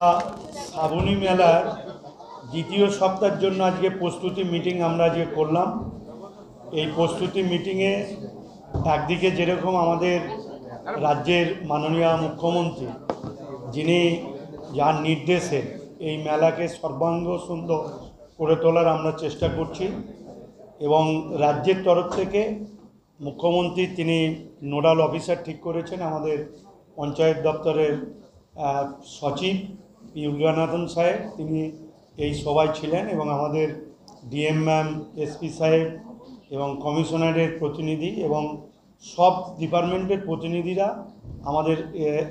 শ্রাবণী মেলার দ্বিতীয় সপ্তাহের জন্য আজকে প্রস্তুতি মিটিং আমরা যে করলাম। এই প্রস্তুতি মিটিংয়ে একদিকে যেরকম আমাদের রাজ্যের মাননীয় মুখ্যমন্ত্রী, যিনি যার নির্দেশে এই মেলাকে সর্বাঙ্গ সুন্দর করে তোলার আমরা চেষ্টা করছি, এবং রাজ্যের তরফ থেকে মুখ্যমন্ত্রী তিনি নোডাল অফিসার ঠিক করেছেন। আমাদের পঞ্চায়েত দপ্তরের সচিব ইউগানাথন সাহেব তিনি এই সভায় ছিলেন, এবং আমাদের ডিএম ম্যাম, এসপি সাহেব এবং কমিশনারের প্রতিনিধি এবং সব ডিপার্টমেন্টের প্রতিনিধিরা আমাদের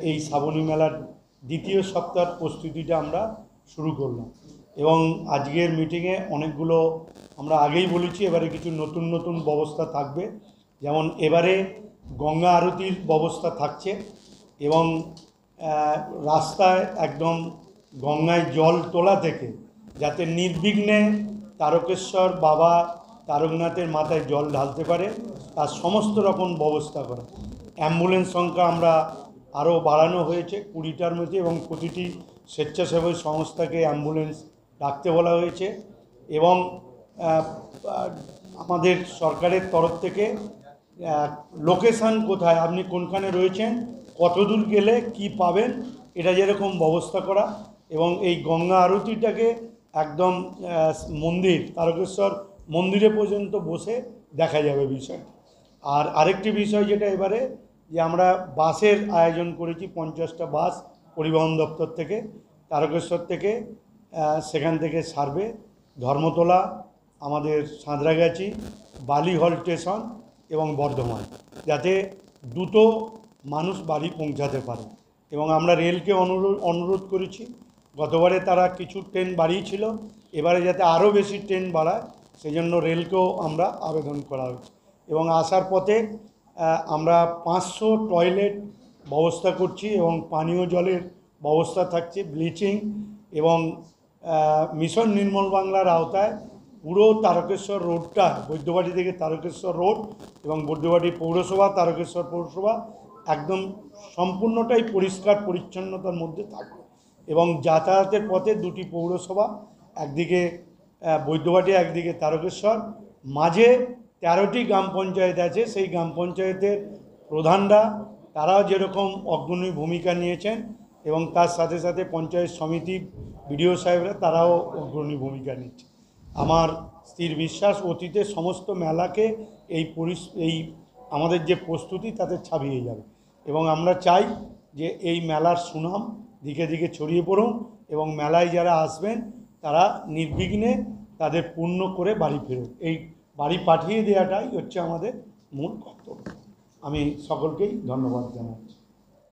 এই শ্রাবণী মেলার দ্বিতীয় সপ্তাহের প্রস্তুতিটা আমরা শুরু করলাম। এবং আজকের মিটিংয়ে অনেকগুলো আমরা আগেই বলেছি, এবারে কিছু নতুন নতুন ব্যবস্থা থাকবে। যেমন এবারে গঙ্গা আরতির ব্যবস্থা থাকছে, এবং রাস্তায় একদম গঙ্গায় জল তোলা থেকে যাতে নির্বিঘ্নে তারকেশ্বর বাবা তারকনাথের মাথায় জল ঢালতে পারে তার সমস্ত রকম ব্যবস্থা করা। অ্যাম্বুলেন্স সংখ্যা আমরা আরও বাড়ানো হয়েছে 20টার মধ্যে, এবং প্রতিটি স্বেচ্ছাসেবী সংস্থাকে অ্যাম্বুলেন্স রাখতে বলা হয়েছে। এবং আমাদের সরকারের তরফ থেকে লোকেশান কোথায়, আপনি কোনখানে রয়েছেন, কত দূর গেলে কি পাবেন, এটা যেরকম ব্যবস্থা করা। এবং এই গঙ্গা আরতিটাকে একদম মন্দির তারকেশ্বর মন্দিরে পর্যন্ত বসে দেখা যাবে বিষয়। আর আরেকটি বিষয় যেটা এবারে যে আমরা বাসের আয়োজন করেছি, 50টা বাস পরিবহন দপ্তর থেকে, তারকেশ্বর থেকে, সেখান থেকে সার্ভে, ধর্মতলা, আমাদের সাঁতরাগাছি, বালিহল স্টেশন এবং বর্ধমান, যাতে দ্রুত মানুষ বাড়ি পৌঁছাতে পারে। এবং আমরা রেলকে অনুরোধ করেছি, গতবারে তারা কিছু ট্রেন বাড়িয়েছিল, এবারে যাতে আরও বেশি ট্রেন বাড়ায় সেই জন্য রেলকেও আমরা আবেদন করা হয়েছে। এবং আসার পথে আমরা 500 টয়লেট ব্যবস্থা করছি, এবং পানীয় জলের ব্যবস্থা থাকছে, ব্লিচিং, এবং মিশন নির্মল বাংলার আওতায় পুরো তারকেশ্বর রোডটা, বৈদ্যবাটি থেকে তারকেশ্বর রোড এবং বৈদ্যবাটি পৌরসভা, তারকেশ্বর পৌরসভা একদম সম্পূর্ণটাই পরিষ্কার পরিচ্ছন্নতার মধ্যে থাকবে। এবং যাতায়াতের পথে দুটি পৌরসভা, একদিকে বৈদ্যবাটি, একদিকে তারকেশ্বর, মাঝে 13টি গ্রাম পঞ্চায়েত আছে। সেই গ্রাম পঞ্চায়েতের প্রধানরা তারাও যেরকম অগ্রণী ভূমিকা নিয়েছেন, এবং তার সাথে সাথে পঞ্চায়েত সমিতি বিডিও সাহেবরা তারাও অগ্রণী ভূমিকা নিচ্ছে। আমার স্থির বিশ্বাস অতীতে সমস্ত মেলাকে এই আমাদের যে প্রস্তুতি তাতে ছাপিয়ে যাবে। এবং আমরা চাই যে এই মেলার সুনাম দিকে দিকে ছড়িয়ে পড়ুন, এবং মেলায় যারা আসবেন তারা নির্বিঘ্নে তাদের পূর্ণ করে বাড়ি ফেরুন। এই বাড়ি পাঠিয়ে দেওয়াটাই হচ্ছে আমাদের মূল কর্তব্য। আমি সকলকেই ধন্যবাদ জানাচ্ছি।